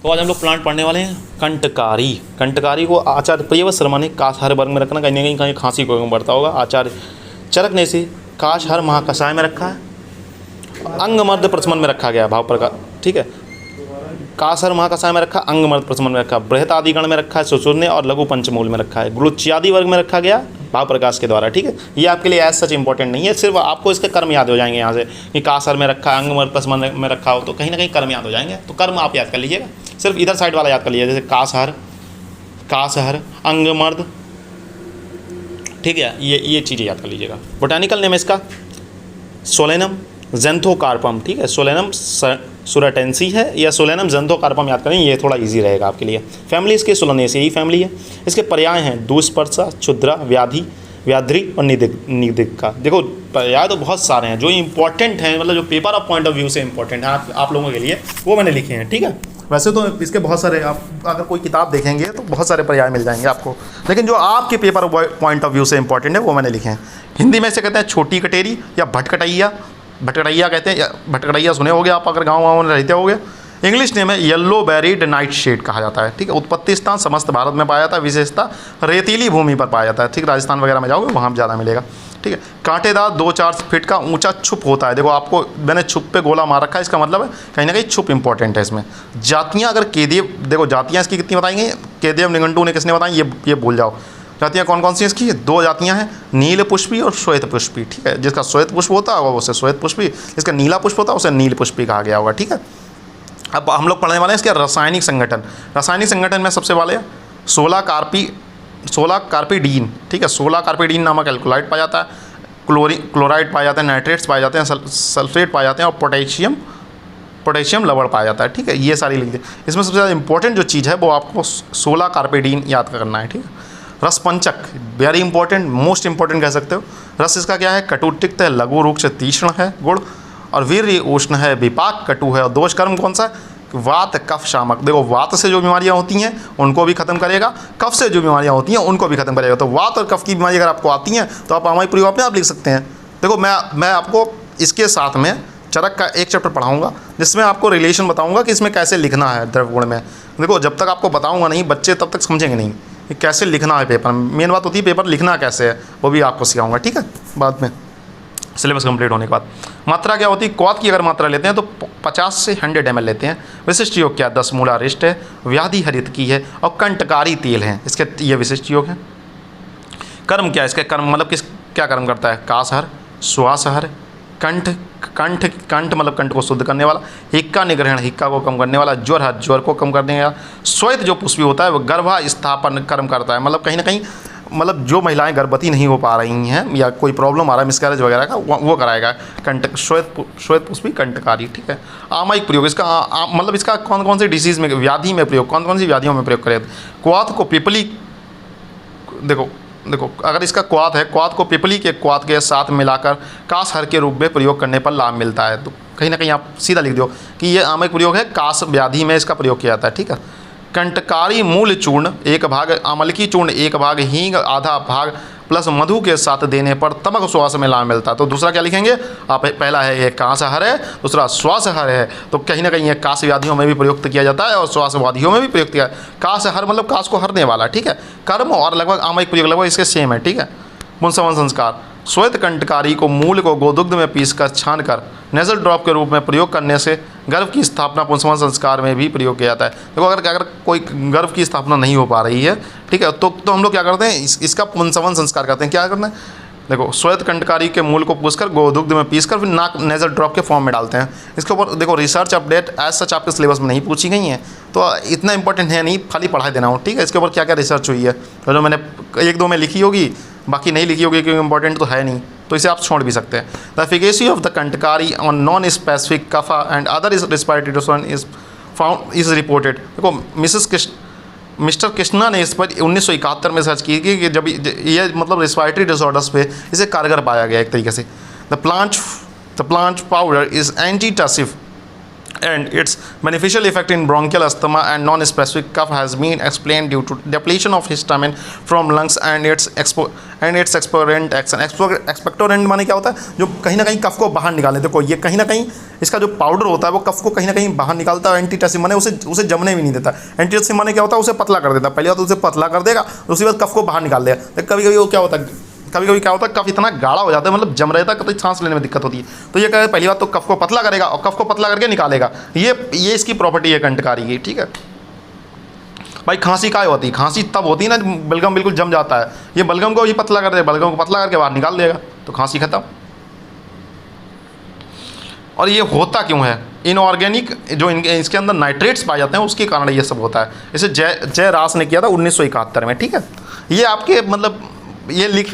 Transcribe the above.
तो आज हम लोग प्लांट पढ़ने वाले हैं कंटकारी। कंटकारी को आचार्य प्रियव्रत शर्मा ने काशहर वर्ग में रखना, कहीं ना कहीं खांसी को बढ़ता होगा। आचार्य चरक ने इसे काशहर महाकषाय में रखा है, अंगमर्द प्रशमन में रखा गया भाव प्रकार, ठीक है। काशहर महाकषाय में रखा, अंगमर्द प्रशमन में रखा, बृहत आदिगण में रखा है सुश्रुत ने, और लघु पंचमूल में रखा है, गुलुच्यादि वर्ग में रखा गया भाव प्रकाश के द्वारा, ठीक है। ये आपके लिए एज सच इंपॉर्टेंट नहीं है, सिर्फ आपको इसके कर्म याद हो जाएंगे यहाँ से कि काशहर में रखा, अंगमर्द प्रशमन में रखा हो तो कहीं ना कहीं कर्म याद हो जाएंगे। तो कर्म आप याद कर लीजिएगा, सिर्फ इधर साइड वाला याद कर लीजिए, जैसे काशहर, काशहर, अंगमर्द, ठीक है। ये चीज़ें याद कर लीजिएगा। बोटानिकल नेम इसका सोलेनम ज़ेंथोकार्पम, ठीक है। सोलेनम सुराटेंसी है या सोलेनम ज़ेंथोकार्पम याद करें, ये थोड़ा इजी रहेगा आपके लिए। फैमिली इसकी सोलनेसी यही फैमिली है। इसके पर्याय हैं दुष्पर्शा, क्षुद्रा, व्याधि, व्याध्री और निदिक्का। देखो पर्याय तो बहुत सारे हैं, जो इंपॉर्टेंट हैं, मतलब जो paper of point of view से इंपॉर्टेंट है आप लोगों के लिए, वो मैंने लिखे हैं, ठीक है। वैसे तो इसके बहुत सारे, आप अगर कोई किताब देखेंगे तो बहुत सारे पर्याय मिल जाएंगे आपको, लेकिन जो आपके पेपर पॉइंट ऑफ व्यू से इंपॉर्टेंट है वो मैंने लिखे हैं। हिंदी में इसे कहते हैं छोटी कटेरी या भटकटैया, भटकटैया कहते हैं, या भटकटैया सुने होगे आप अगर गाँव में रहते होगे। इंग्लिश नेम है येलो बेरीड नाइट शेड कहा जाता है, ठीक है। उत्पत्ति स्थान समस्त भारत में पाया जाता है, विशेषता रेतीली भूमि पर पाया जाता है, ठीक। राजस्थान वगैरह में जाओगे वहाँ ज़्यादा मिलेगा, ठीक है। कांटेदार 2-4 फीट का ऊंचा छुप होता है। देखो आपको मैंने छुप पे गोला मार रखा है, इसका मतलब है कहीं ना कहीं छुप इंपॉर्टेंट है इसमें। जातियाँ अगर केदेव, देखो जातियाँ इसकी कितनी बताएंगे, केदेव निघंटू ने किसने बताई, ये भूल जाओ। जातियाँ कौन कौन सी हैं इसकी, 2 जातियाँ हैं, नील पुष्पी और श्वेत पुष्पी, ठीक है। जिसका श्वेत पुष्प होता होगा उसे श्वेत पुष्पी, जिसका नीला पुष्प होता है उसे नील पुष्पी कहा गया होगा, ठीक है। अब हम लोग पढ़ने वाले हैं इसके रासायनिक संगठन। रासायनिक संगठन में सबसे वाले 16 कार्पिडीन, ठीक है। 16 कार्पिडीन नामक एल्कोलाइड पाया जाता है, क्लोराइड पाए जाते हैं, नाइट्रेट्स पाए जाते हैं, सल्फेट पाए जाते हैं, और पोटेशियम लवण पाया जाता है, ठीक है। ये सारी लिख दी। इसमें सबसे ज़्यादा इंपॉर्टेंट जो चीज़ है वो आपको 16 कार्पिडीन याद करना है, ठीक है। रसपंचक वेरी इंपॉर्टेंट, मोस्ट इंपॉर्टेंट कह सकते हो। रस इसका क्या है, कटु तिक्त है, लघु रूक्ष तीक्ष्ण है गुण, और वीर्य उष्ण है, विपाक कटु है, और दोष कर्म कौन सा है, वात कफ शामक। देखो वात से जो बीमारियां होती हैं उनको भी खत्म करेगा, कफ से जो बीमारियां होती हैं उनको भी खत्म करेगा। तो वात और कफ की बीमारी अगर आपको आती हैं तो आप आमाई प्रयोग अपने आप लिख सकते हैं। देखो मैं आपको इसके साथ में चरक का एक चैप्टर पढ़ाऊंगा जिसमें आपको रिलेशन बताऊंगा कि इसमें कैसे लिखना है द्रव्यगुण में। देखो जब तक आपको बताऊंगा नहीं बच्चे तब तक समझेंगे नहीं कि कैसे लिखना है पेपर में। मेन बात होती है पेपर लिखना कैसे है, वो भी आपको सिखाऊंगा, ठीक है, बाद में सिलेबस कंप्लीट होने के बाद। मात्रा क्या होती है, क्वाथ की अगर मात्रा लेते हैं तो 50 से 100 ml लेते हैं। विशिष्ट योग क्या, 10 मूलारिष्ट है, व्याधि हरित की है, और कंटकारी तेल है, इसके ये विशिष्ट योग है। कर्म क्या है, इसके कर्म मतलब क्या कर्म करता है, काशहर, श्वासहर, कंठ मतलब कंठ को शुद्ध करने वाला, हिक्का निग्रहण हिक्का को कम करने वाला, ज्वर को कम करने वाला। श्वेत जो पुष्पी होता है वो गर्भा स्थापन कर्म करता है, मतलब कहीं ना कहीं मतलब जो महिलाएं गर्भवती नहीं हो पा रही हैं या कोई प्रॉब्लम आ रहा है मिसकैरेज वगैरह का, वो कराएगा। श्वेत पुष्पी कंटकारी, ठीक है। आमायिक प्रयोग इसका मतलब इसका कौन कौन सी डिसीज़ में, व्याधि में प्रयोग, कौन कौन सी व्याधियों में प्रयोग करें। क्वाथ को पिपली, देखो अगर इसका क्वाथ है, क्वाथ को पिपली के क्वाथ के साथ मिलाकर काशहर के रूप में प्रयोग करने पर लाभ मिलता है। तो कहीं ना कहीं आप सीधा लिख दो कि ये आमायिक प्रयोग है, काश व्याधि में इसका प्रयोग किया जाता है, ठीक है। कंटकारी मूल चूर्ण 1 भाग, अमलकी चूर्ण 1 भाग, हींग आधा भाग प्लस मधु के साथ देने पर तमक श्वास में लाभ मिलता है। तो दूसरा क्या लिखेंगे आप, पहला है ये काशहर है, दूसरा श्वासहर है। तो कहीं ना कहीं ये काश व्याधियों में भी प्रयुक्त किया जाता है और श्वास व्याधियों में भी प्रयुक्त किया। काशहर मतलब काश को हरने वाला, ठीक है। कर्म और लगभग आमायिक प्रयोग लगभग इसके सेम है, ठीक है। पुंसवन संस्कार, श्वेत कंटकारी को मूल को गोदुग्ध में पीसकर छानकर नेजल ड्रॉप के रूप में प्रयोग करने से गर्भ की स्थापना पुंसवन संस्कार में भी प्रयोग किया जाता है। देखो अगर कोई गर्भ की स्थापना नहीं हो पा रही है, ठीक है, तो हम लोग क्या करते हैं, इसका पुंसवन संस्कार करते हैं। क्या करना है, देखो श्वेत कंटकारी के मूल को पूछकर गोदुग्ध में पीसकर फिर नाक नेजल ड्रॉप के फॉर्म में डालते हैं। इसके ऊपर देखो रिसर्च अपडेट एज सच आपके सिलेबस में नहीं पूछी गई हैं, तो इतना इंपॉर्टेंट है नहीं, खाली पढ़ा देना हो, ठीक है। इसके ऊपर क्या क्या रिसर्च हुई है तो जो मैंने 1-2 में लिखी होगी, बाकी नहीं लिखी होगी क्योंकि इंपॉर्टेंट तो है नहीं, तो इसे आप छोड़ भी सकते हैं। The efficacy of the kantakari on non specific cough and other respiratory disorder is reported. देखो मिस्टर कृष्णा ने इस पर 1971 में सर्च की कि जब ये मतलब रिस्पिरेटरी डिसऑर्डर्स पे इसे कारगर पाया गया एक तरीके से। The plant powder is antitussive and its beneficial effect in bronchial asthma and non-specific cough has been explained due to depletion of histamine from lungs and its expectorant action. Expectorant माने क्या होता है, जो कहीं ना कहीं कफ को बाहर निकाले। देखो ये कहीं ना कहीं इसका जो पाउडर होता है वो कफ को कहीं ना कहीं बाहर निकालता है। एंटीटसिम माने उसे जमने भी नहीं देता। एंटीटसिम माने क्या होता है, उसे पतला कर देता है। पहले बात उसे पतला कर देगा, उसके बाद कफ को बाहर निकाल देगा। तो कभी कभी वो क्या होता है, कभी क्या होता है, कफ इतना गाढ़ा हो जाता है, मतलब जम रहता है, तो सांस लेने में दिक्कत होती है। तो ये क्या है, पहली बात तो कफ को पतला करेगा और कफ को पतला करके निकालेगा। ये इसकी प्रॉपर्टी है कंटकारी की, ठीक है भाई। खांसी काय होती है, खांसी तब होती है ना बलगम बिल्कुल जम जाता है। ये बलगम को ये पतला कर देगा, बलगम को पतला करके बाहर निकाल देगा, तो खांसी खत्म। और ये होता क्यों है, इनऑर्गेनिक जो इसके अंदर नाइट्रेट्स पाए जाते हैं उसके कारण ये सब होता है। इसे जय रास ने किया था 1971 में, ठीक है। ये आपके मतलब ये लिख